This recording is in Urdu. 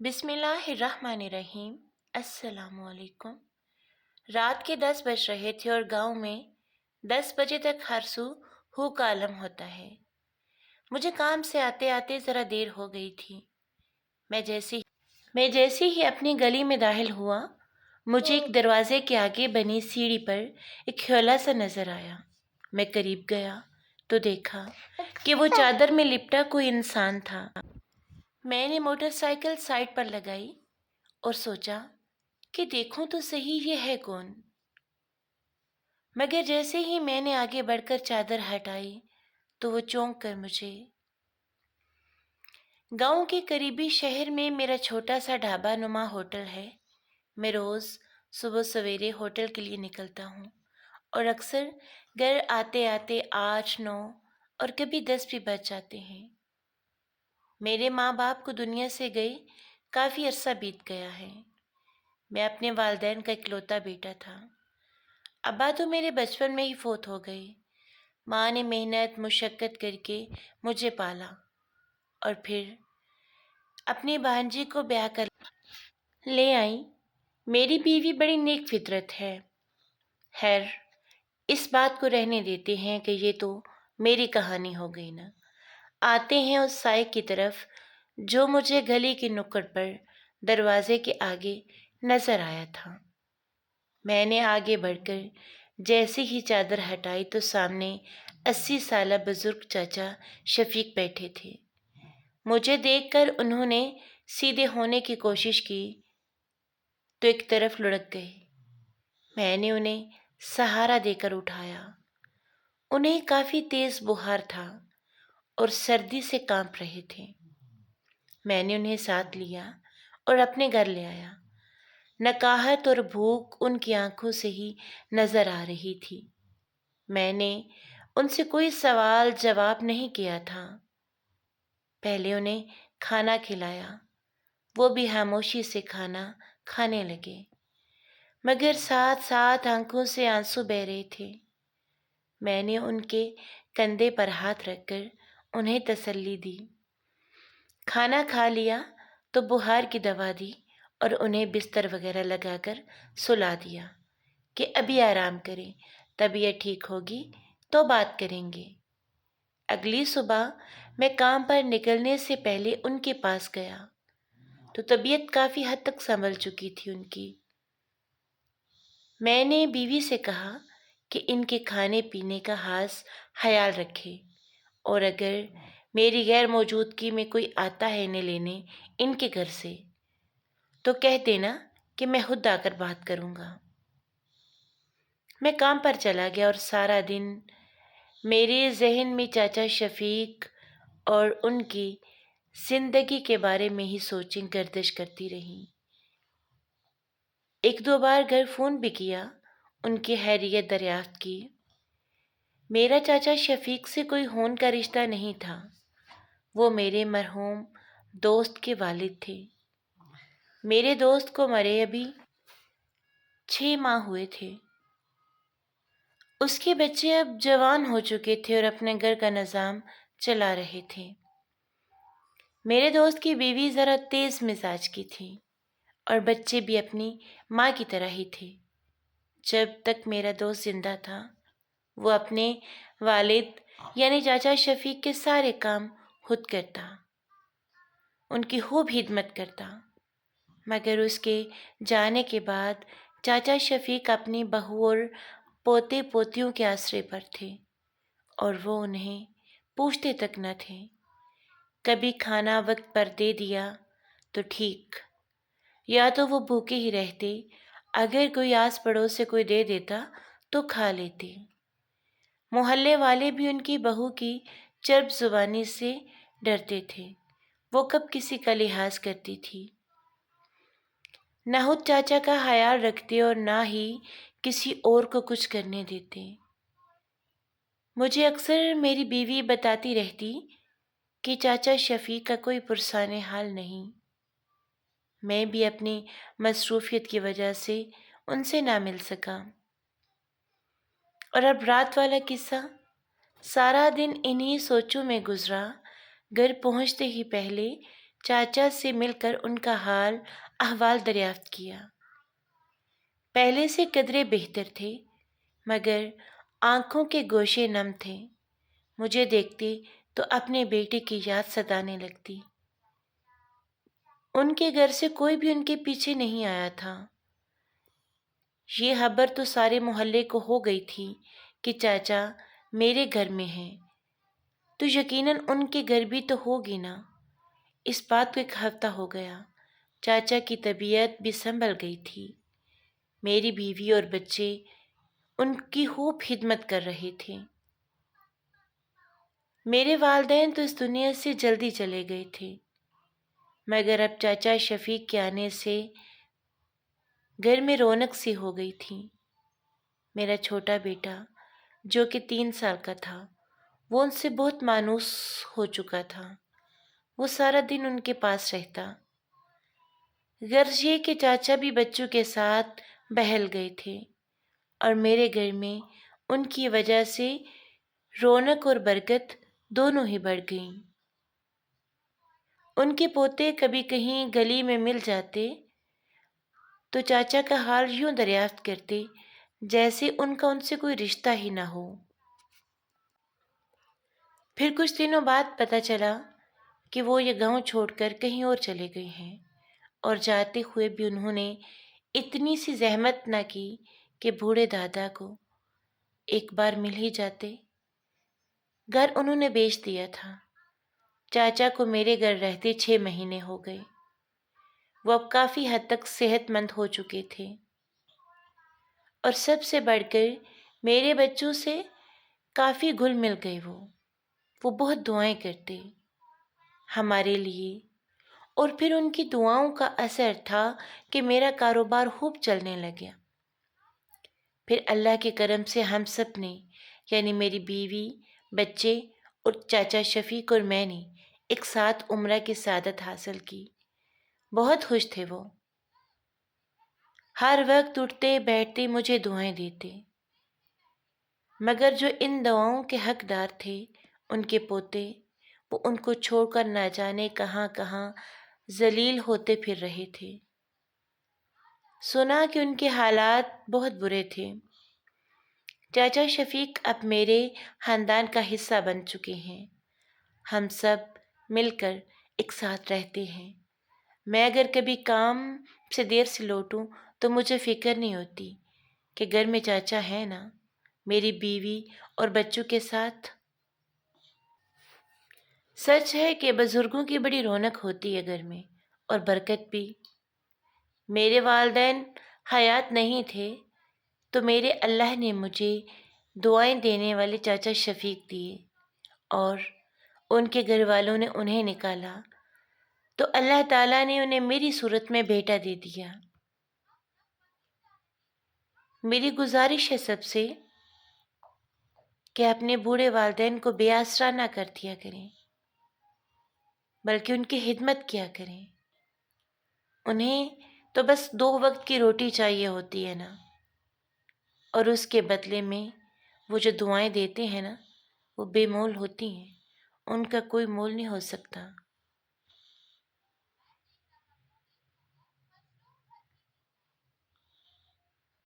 بسم اللہ الرحمن الرحیم۔ السلام علیکم۔ رات کے 10 بج رہے تھے اور گاؤں میں 10 بجے تک ہر سو ہو کا عالم ہوتا ہے۔ مجھے کام سے آتے آتے ذرا دیر ہو گئی تھی۔ میں جیسے ہی اپنی گلی میں داخل ہوا، مجھے ایک دروازے کے آگے بنی سیڑھی پر ایک کھیولا سا نظر آیا۔ میں قریب گیا تو دیکھا کہ وہ چادر میں لپٹا کوئی انسان تھا۔ میں نے موٹر سائیکل سائڈ پر لگائی اور سوچا کہ دیکھوں تو صحیح یہ ہے کون۔ مگر جیسے ہی میں نے آگے بڑھ کر چادر ہٹائی تو وہ چونک کر مجھے۔ گاؤں کے قریبی شہر میں میرا چھوٹا سا ڈھابا نما ہوٹل ہے۔ میں روز صبح سویرے ہوٹل کے لیے نکلتا ہوں اور اکثر گھر آتے آتے 8، 9 اور کبھی 10 بھی بج جاتے ہیں۔ میرے ماں باپ کو دنیا سے گئے کافی عرصہ بیت گیا ہے۔ میں اپنے والدین کا اکلوتا بیٹا تھا۔ ابا تو میرے بچپن میں ہی فوت ہو گئے۔ ماں نے محنت مشقت کر کے مجھے پالا اور پھر اپنی بھانجی کو بیاہ کر لے آئی۔ میری بیوی بڑی نیک فطرت ہے۔ خیر، اس بات کو رہنے دیتے ہیں کہ یہ تو میری کہانی ہو گئی نا۔ آتے ہیں اس سائے کی طرف جو مجھے گلی کی نکڑ پر دروازے کے آگے نظر آیا تھا۔ میں نے آگے بڑھ کر جیسے ہی چادر ہٹائی تو سامنے 80 سالہ بزرگ چاچا شفیق بیٹھے تھے۔ مجھے دیکھ کر انہوں نے سیدھے ہونے کی کوشش کی تو ایک طرف لڑک گئے۔ میں نے انہیں سہارا دے کر اٹھایا۔ انہیں کافی تیز بخار تھا اور سردی سے کانپ رہے تھے۔ میں نے انہیں ساتھ لیا اور اپنے گھر لے آیا۔ نکاہت اور بھوک ان کی آنکھوں سے ہی نظر آ رہی تھی۔ میں نے ان سے کوئی سوال جواب نہیں کیا تھا۔ پہلے انہیں کھانا کھلایا، وہ بھی خاموشی سے کھانا کھانے لگے، مگر ساتھ ساتھ آنکھوں سے آنسو بہہ رہے تھے۔ میں نے ان کے کندھے پر ہاتھ رکھ کر انہیں تسلی دی۔ کھانا کھا لیا تو بخار کی دوا دی اور انہیں بستر وغیرہ لگا کر سلا دیا کہ ابھی آرام کریں، طبیعت ٹھیک ہوگی تو بات کریں گے۔ اگلی صبح میں کام پر نکلنے سے پہلے ان کے پاس گیا تو طبیعت کافی حد تک سنبھل چکی تھی ان کی۔ میں نے بیوی سے کہا کہ ان کے کھانے پینے کا خاص خیال رکھے اور اگر میری غیر موجودگی میں کوئی آتا ہے انہیں لینے ان کے گھر سے تو کہہ دینا کہ میں خود آ کر بات کروں گا۔ میں کام پر چلا گیا اور سارا دن میرے ذہن میں چاچا شفیق اور ان کی زندگی کے بارے میں ہی سوچیں گردش کرتی رہی۔ ایک دو بار گھر فون بھی کیا، ان کی خیریت دریافت کی۔ میرا چاچا شفیق سے کوئی خون کا رشتہ نہیں تھا، وہ میرے مرحوم دوست کے والد تھے۔ میرے دوست کو مرے ابھی 6 ماہ ہوئے تھے۔ اس کے بچے اب جوان ہو چکے تھے اور اپنے گھر کا نظام چلا رہے تھے۔ میرے دوست کی بیوی ذرا تیز مزاج کی تھی اور بچے بھی اپنی ماں کی طرح ہی تھے۔ جب تک میرا دوست زندہ تھا وہ اپنے والد یعنی چاچا شفیق کے سارے کام خود کرتا، ان کی خوب خدمت کرتا۔ مگر اس کے جانے کے بعد چاچا شفیق اپنی بہو اور پوتے پوتیوں کے آسرے پر تھے اور وہ انہیں پوچھتے تک نہ تھے۔ کبھی کھانا وقت پر دے دیا تو ٹھیک، یا تو وہ بھوکے ہی رہتے، اگر کوئی آس پڑوس سے کوئی دے دیتا تو کھا لیتے۔ محلے والے بھی ان کی بہو کی چرب زبانی سے ڈرتے تھے، وہ کب کسی کا لحاظ کرتی تھی۔ نہ خود چاچا کا خیال رکھتے اور نہ ہی کسی اور کو کچھ کرنے دیتے۔ مجھے اکثر میری بیوی بتاتی رہتی کہ چاچا شفیق کا کوئی پرسان حال نہیں۔ میں بھی اپنی مصروفیت کی وجہ سے ان سے نہ مل سکا۔ اور اب رات والا قصہ، سارا دن انہی سوچوں میں گزرا۔ گھر پہنچتے ہی پہلے چاچا سے مل کر ان کا حال احوال دریافت کیا۔ پہلے سے قدرے بہتر تھے، مگر آنکھوں کے گوشے نم تھے۔ مجھے دیکھتے تو اپنے بیٹے کی یاد ستانے لگتی۔ ان کے گھر سے کوئی بھی ان کے پیچھے نہیں آیا تھا۔ یہ خبر تو سارے محلے کو ہو گئی تھی کہ چاچا میرے گھر میں ہیں، تو یقیناً ان کے گھر بھی تو ہوگی نا۔ اس بات کو ایک ہفتہ ہو گیا۔ چاچا کی طبیعت بھی سنبھل گئی تھی۔ میری بیوی اور بچے ان کی خوب خدمت کر رہے تھے۔ میرے والدین تو اس دنیا سے جلدی چلے گئے تھے، مگر اب چاچا شفیق کے آنے سے گھر میں رونق سی ہو گئی تھی۔ میرا چھوٹا بیٹا جو کہ 3 سال کا تھا، وہ ان سے بہت مانوس ہو چکا تھا۔ وہ سارا دن ان کے پاس رہتا۔ غرض یہ کہ چاچا بھی بچوں کے ساتھ بہل گئے تھے، اور میرے گھر میں ان کی وجہ سے رونق اور برکت دونوں ہی بڑھ گئیں۔ ان کے پوتے کبھی کہیں گلی میں مل جاتے تو چاچا کا حال یوں دریافت کرتے جیسے ان کا ان سے کوئی رشتہ ہی نہ ہو۔ پھر کچھ دنوں بعد پتہ چلا کہ وہ یہ گاؤں چھوڑ کر کہیں اور چلے گئے ہیں، اور جاتے ہوئے بھی انہوں نے اتنی سی زحمت نہ کی کہ بوڑھے دادا کو ایک بار مل ہی جاتے۔ گھر انہوں نے بیچ دیا تھا۔ چاچا کو میرے گھر رہتے 6 مہینے ہو گئے۔ وہ اب کافی حد تک صحت مند ہو چکے تھے، اور سب سے بڑھ کر میرے بچوں سے کافی گھل مل گئے۔ وہ بہت دعائیں کرتے ہمارے لیے، اور پھر ان کی دعاؤں کا اثر تھا کہ میرا کاروبار خوب چلنے لگا۔ پھر اللہ کے کرم سے ہم سب نے، یعنی میری بیوی، بچے اور چاچا شفیق اور میں نے ایک ساتھ عمرہ کی سعادت حاصل کی۔ بہت خوش تھے وہ۔ ہر وقت اٹھتے بیٹھتے مجھے دعائیں دیتے، مگر جو ان دعاؤں کے حقدار تھے، ان کے پوتے، وہ ان کو چھوڑ کر نہ جانے کہاں کہاں ذلیل ہوتے پھر رہے تھے۔ سنا کہ ان کے حالات بہت برے تھے۔ چاچا شفیق اب میرے خاندان کا حصہ بن چکے ہیں۔ ہم سب مل کر ایک ساتھ رہتے ہیں۔ میں اگر کبھی کام سے دیر سے لوٹوں تو مجھے فکر نہیں ہوتی کہ گھر میں چاچا ہے نا، میری بیوی اور بچوں کے ساتھ۔ سچ ہے کہ بزرگوں کی بڑی رونق ہوتی ہے گھر میں، اور برکت بھی۔ میرے والدین حیات نہیں تھے تو میرے اللہ نے مجھے دعائیں دینے والے چاچا شفیق دیے، اور ان کے گھر والوں نے انہیں نکالا تو اللہ تعالیٰ نے انہیں میری صورت میں بیٹا دے دیا۔ میری گزارش ہے سب سے کہ اپنے بوڑھے والدین کو بے آسرا نہ کر دیا کریں، بلکہ ان کی خدمت کیا کریں۔ انہیں تو بس 2 وقت کی روٹی چاہیے ہوتی ہے نا، اور اس کے بدلے میں وہ جو دعائیں دیتے ہیں نا، وہ بے مول ہوتی ہیں، ان کا کوئی مول نہیں ہو سکتا۔